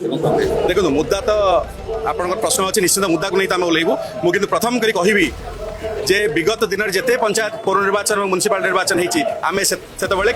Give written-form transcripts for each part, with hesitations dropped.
देखो मुद्दा तो आप प्रश्न अच्छे निश्चित मुद्दा को नहीं तो आम ओल्लू मुझे प्रथम करी कहि जे विगत दिन में जिते पंचायत पौर निर्वाचन और म्युनिसिपाल निर्वाचन होती आम से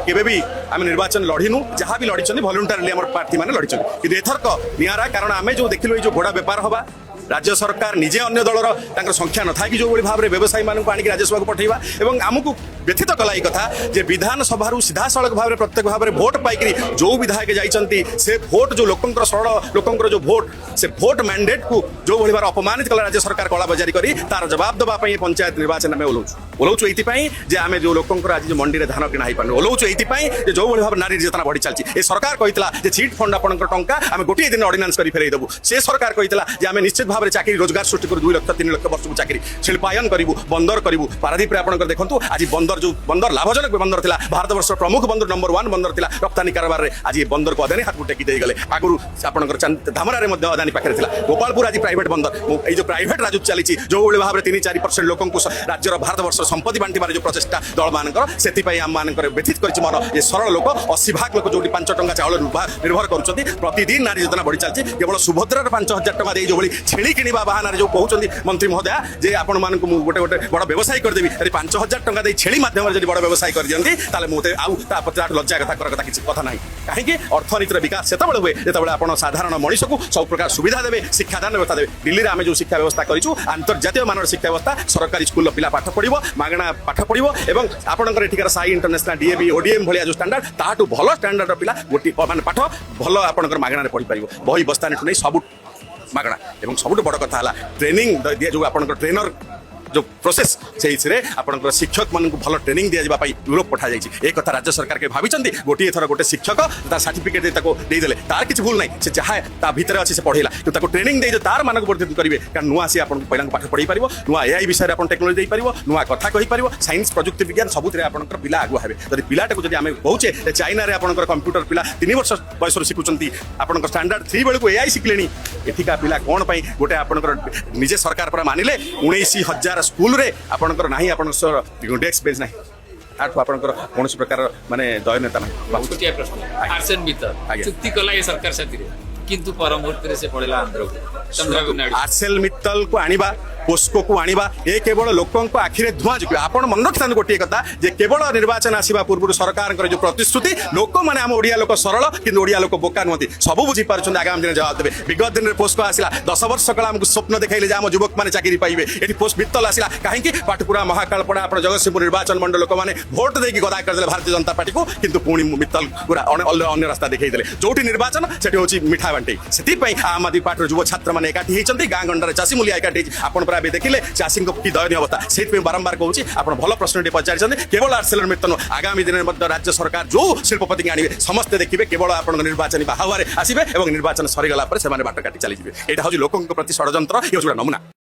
केवे आम निर्वाचन लड़ीनु जहाँ भी लड़ी भलंटारी आम प्रार्थी मैंने लड़ी कि एथरक निरा कारण आम जो देखिलु जो घोड़ा बेपार हवा राज्य सरकार निजे अन्य दलर संख्या न था कि जो भाव में व्यवसायी मानक आनिक राज्यसभा को पठेवा एवं आमको व्यथित कला ये कथा जे विधानसभा सीधा सड़क भाव में प्रत्येक भाव में भोट पाई जो विधायक जाइछंती से भोट जो लोकंकर सरल लोकंकर जो भोट से भोट मैंडेट को जो भाव अपमानित कला राज्य सरकार कला बजारी करी तार जवाब देवाई पंचायत निर्वाचन में ओल्लौचु ये जे आम जो लोकंकर आज जो मंडी में धान किଣା पार्नु ओल्लौचु ये जो भाव नारी निर्यातना बढ़ी चलती ये सरकार कहता जे चिट फंड आपण टंका आम गोटे दिन ऑर्डिनेंस कर फेरई देबू से सरकार कहता आम निश्चित भाव में चाकरी रोजगार सृष्टि कर 2 लाख 3 लाख वर्ष को चाकरी शिल्पायन करूँ बंदर करूँ पारादीप आप देखो आज बंदर जो बंदर लाभजनक बंदर था भारत वर्ष प्रमुख बंदर नंबर 1 बंदर था रप्तानी कारोबार में आज ये बंदर को अदानी हाथ को टेकी देगले आगुरी आपंकर धामरा अदानी पाखे था गोपालपुर आज प्राइवेट बंदर ये जो प्राइवेट राजूत चली जो भाव में 3-4% लोक राज्यर भारत वर्ष संपत्ति बांटार जो प्रचेषा दल मानकर से आम मान व्यथित कर मन ये सरल लोक 80% लोक जो 5 टंका चाउल निर्भर कर प्रतिदिन नारी योजना बढ़ी चलती केवल सुभद्रार 5,000 टंका दे जो छेली किणवा बाहाना जो कहते मंत्री महोदया जे आपण मान गोटे गोटे बड़ व्यवसाय करदेवी यदि 5,000 टंका दे छेली माध्यम से बड़ व्यवसाय कर दियंती ताले मोते आउ लज्जा कथा कर कथा किसी कथा नहीं कहीं अर्थनीतिर विकास से हुए जो आप साधारण मनीष को सब प्रकार सुविधा देवे शिक्षादान व्यवस्था देवे दिल्ली में आम जो शिक्षा व्यवस्था करूँ अंतर्जातीय मानव शिक्षा व्यवस्था सरकारी स्कूल पिला पाठ पढ़ो मागणा पाठ पढ़ो और आपंकर एठिकार साई इंटरनेशनल डीएवी ओडीएम भाया जो स्टैंडर्ड ताठू भल स्टैंडर्ड पिला गोटे मान पाठ भल आपंकर मागणा पढ़ी पार बही बस्ता नहीं सब मागणा एवं सबुठ बड़ कथा ट्रेनिंग दिया जो आप ट्रेनर जो प्रोसेस से आपंकर शिक्षक मान भल ट्रेनिंग दि जावाई यूरोप पठा जाए एक कथा राज्य सरकार के भाई गोटे थर गोटे शिक्षक सर्टिफिकेट देदेले तार किसी भूल ना से जहाँ भितर अच्छे से पढ़ेला तो ट्रेनिंग दे तार मानक वर्धित करेंगे कारण नुआ सी आपको पहला पाठ पढ़ी पार नुआ एआई विषय में टेक्नोलोजी दे पार नुआ कथा कहीपर साइंस प्रजुक्ति विज्ञान सबुत आपंकर पिला आगुआ हे जब पिलाटा को आम कहे चाइना आपंकर कंप्यूटर पिला 3 वर्ष बयस शिखुंट आपंकर स्टैंडर्ड 3 बेलू एआई शिखिले एठिका पिला कौन गोटे आपंकर निजे सरकार पर मानिले 19,000 स्कूल रे आपंकर ना आपंकर डेस्क बेंच ना आठ आपंकर कौन प्रकार माने दयनीयता ना चुक्ति कला ये सरकार साथी किंतु पर मुहूर्त से पड़ेला आंध्र आर्सेल मित्तल को आनिबा पोस्को को आनिबा ये केवल लोकों आखिरे धुआं जुक आप मन रखिता गोटे कथा जे केवल निर्वाचन आसवा पूर्व सरकार जो प्रतिश्रुति लोक मैंने आम ओडिया लोक सरल कि ओडिया लोक बोका नुहति सब बुझी पार्टी आगामी दिन जवाब देवे विगत दिन में पोस्को आसला 10 वर्ष काल आमको स्वप्न देखले आम युवक मैंने चाकरी पाइबे ये पोस्ट मित्तल आसला कहीं पाटपुरा महाकालपड़ा आप जगतसिंहपुर निर्वाचन मंडल लोक मैंने भोट देकी गदा करदे भारतीय जनता पार्टी को किंतु पुणी मित्तल पूरा अन्य रास्ता देखते जो निर्वाचन से हूँ मिठा बांटे से आम आदमी पार्टी युव छात्र मैंने एकाठी होती गाँ गंडार चाषी मूल्य एकाठी आप देखिले चाषी की दयनीय अवस्था से बारंबार कहूँ आप भल प्रश्न पचार केवल आर्सेलर मित्तल आगामी दिन में राज्य सरकार जो शिल्पपति आने समस्ते देखिए केवल आप निर्वाचन बाहावे आसवे और निर्वाचन सरीगला बाट काटी चलीजे यहाँ हूँ लोकों प्रति षड्यंत्र ये नमूना।